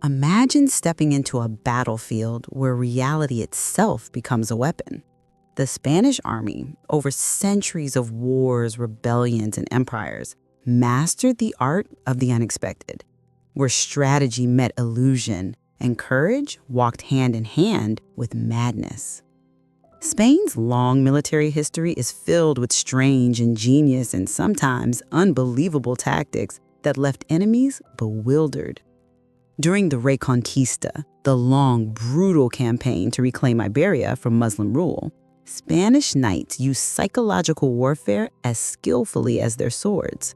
Imagine stepping into a battlefield where reality itself becomes a weapon. The Spanish army, over centuries of wars, rebellions, and empires, mastered the art of the unexpected, where strategy met illusion and courage walked hand in hand with madness. Spain's long military history is filled with strange, ingenious, and sometimes unbelievable tactics that left enemies bewildered. During the Reconquista, the long, brutal campaign to reclaim Iberia from Muslim rule, Spanish knights used psychological warfare as skillfully as their swords.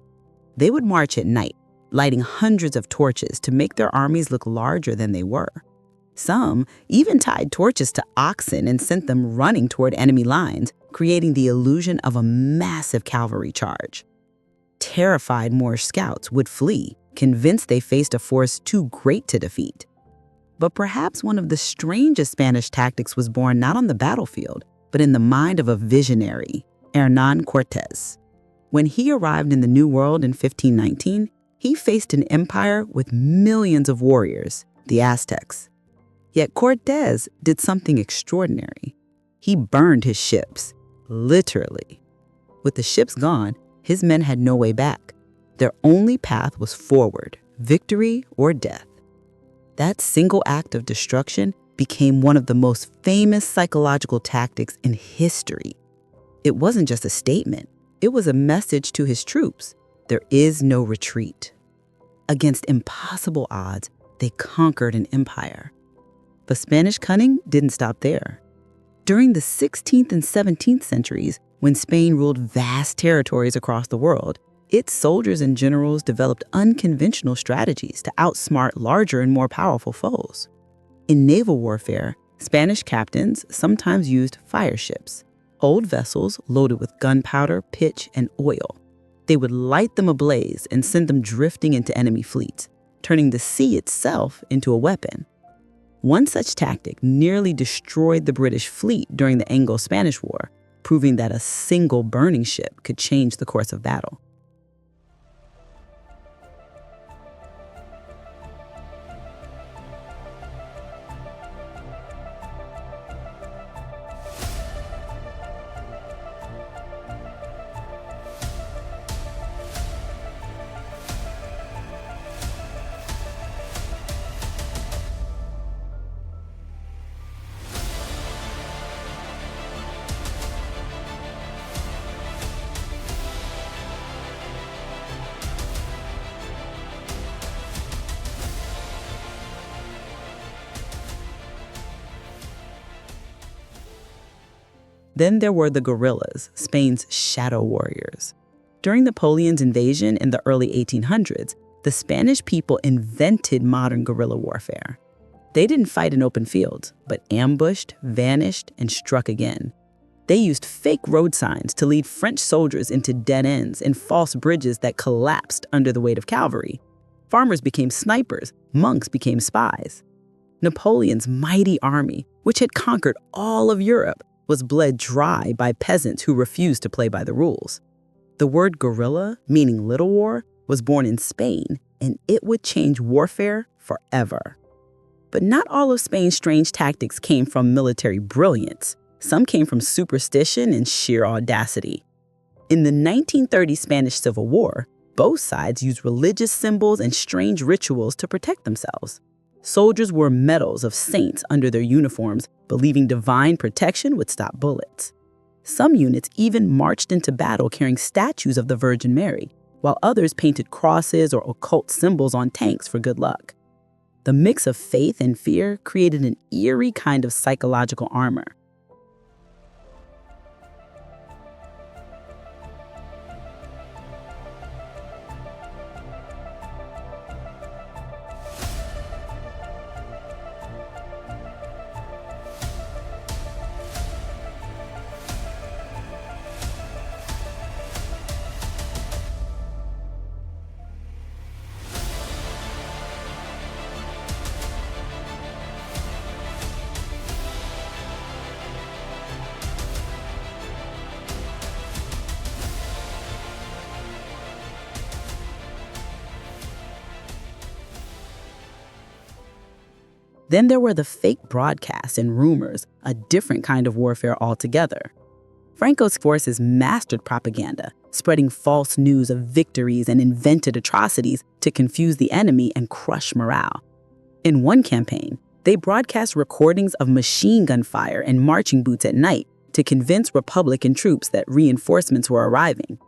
They would march at night, lighting hundreds of torches to make their armies look larger than they were. Some even tied torches to oxen and sent them running toward enemy lines, creating the illusion of a massive cavalry charge. Terrified Moorish scouts would flee, convinced they faced a force too great to defeat. But perhaps one of the strangest Spanish tactics was born not on the battlefield, but in the mind of a visionary, Hernán Cortés. When he arrived in the New World in 1519, he faced an empire with millions of warriors, the Aztecs. Yet Cortés did something extraordinary. He burned his ships, literally. With the ships gone, his men had no way back. Their only path was forward, victory or death. That single act of destruction became one of the most famous psychological tactics in history. It wasn't just a statement, it was a message to his troops. There is no retreat. Against impossible odds, they conquered an empire. But Spanish cunning didn't stop there. During the 16th and 17th centuries, when Spain ruled vast territories across the world, its soldiers and generals developed unconventional strategies to outsmart larger and more powerful foes. In naval warfare, Spanish captains sometimes used fire ships, old vessels loaded with gunpowder, pitch, and oil. They would light them ablaze and send them drifting into enemy fleets, turning the sea itself into a weapon. One such tactic nearly destroyed the British fleet during the Anglo-Spanish War, proving that a single burning ship could change the course of battle. Then there were the guerrillas, Spain's shadow warriors. During Napoleon's invasion in the early 1800s, the Spanish people invented modern guerrilla warfare. They didn't fight in open fields, but ambushed, vanished, and struck again. They used fake road signs to lead French soldiers into dead ends and false bridges that collapsed under the weight of cavalry. Farmers became snipers, monks became spies. Napoleon's mighty army, which had conquered all of Europe, was bled dry by peasants who refused to play by the rules. The word guerrilla, meaning little war, was born in Spain, and it would change warfare forever. But not all of Spain's strange tactics came from military brilliance. Some came from superstition and sheer audacity. In the 1930 Spanish Civil War, both sides used religious symbols and strange rituals to protect themselves. Soldiers wore medals of saints under their uniforms, believing divine protection would stop bullets. Some units even marched into battle carrying statues of the Virgin Mary, while others painted crosses or occult symbols on tanks for good luck. The mix of faith and fear created an eerie kind of psychological armor. Then there were the fake broadcasts and rumors, a different kind of warfare altogether. Franco's forces mastered propaganda, spreading false news of victories and invented atrocities to confuse the enemy and crush morale. In one campaign, they broadcast recordings of machine gun fire and marching boots at night to convince Republican troops that reinforcements were arriving.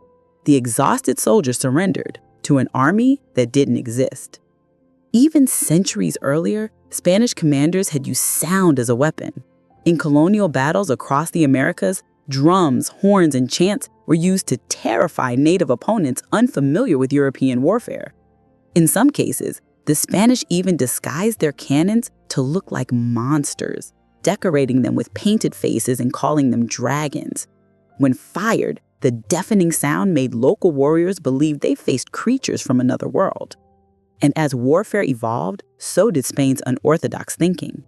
The exhausted soldiers surrendered to an army that didn't exist. Even centuries earlier, Spanish commanders had used sound as a weapon. In colonial battles across the Americas, drums, horns, and chants were used to terrify native opponents unfamiliar with European warfare. In some cases, the Spanish even disguised their cannons to look like monsters, decorating them with painted faces and calling them dragons. When fired, the deafening sound made local warriors believe they faced creatures from another world. And as warfare evolved, so did Spain's unorthodox thinking.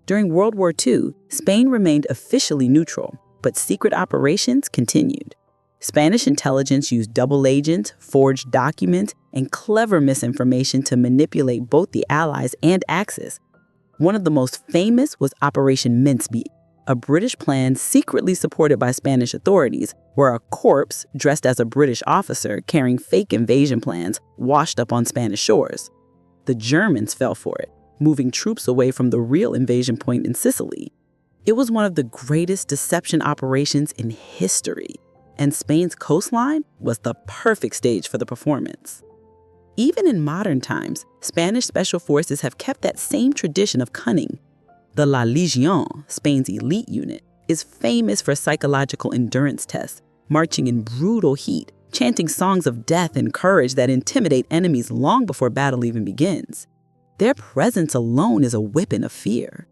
During World War II, Spain remained officially neutral, but secret operations continued. Spanish intelligence used double agents, forged documents, and clever misinformation to manipulate both the Allies and Axis. One of the most famous was Operation Mincemeat, a British plan secretly supported by Spanish authorities, where a corpse dressed as a British officer carrying fake invasion plans washed up on Spanish shores. The Germans fell for it, moving troops away from the real invasion point in Sicily. It was one of the greatest deception operations in history, and Spain's coastline was the perfect stage for the performance. Even in modern times, Spanish special forces have kept that same tradition of cunning. The La Legión, Spain's elite unit, is famous for psychological endurance tests, marching in brutal heat, chanting songs of death and courage that intimidate enemies long before battle even begins. Their presence alone is a weapon of fear.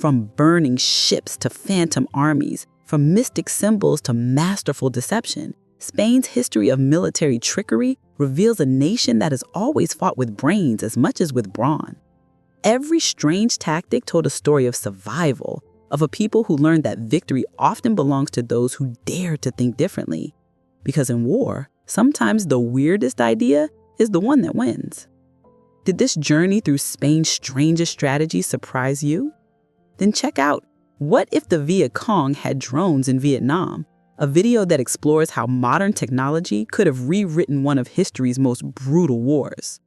From burning ships to phantom armies, from mystic symbols to masterful deception, Spain's history of military trickery reveals a nation that has always fought with brains as much as with brawn. Every strange tactic told a story of survival, of a people who learned that victory often belongs to those who dare to think differently. Because in war, sometimes the weirdest idea is the one that wins. Did this journey through Spain's strangest strategies surprise you? Then check out What If the Viet Cong Had Drones in Vietnam, a video that explores how modern technology could have rewritten one of history's most brutal wars.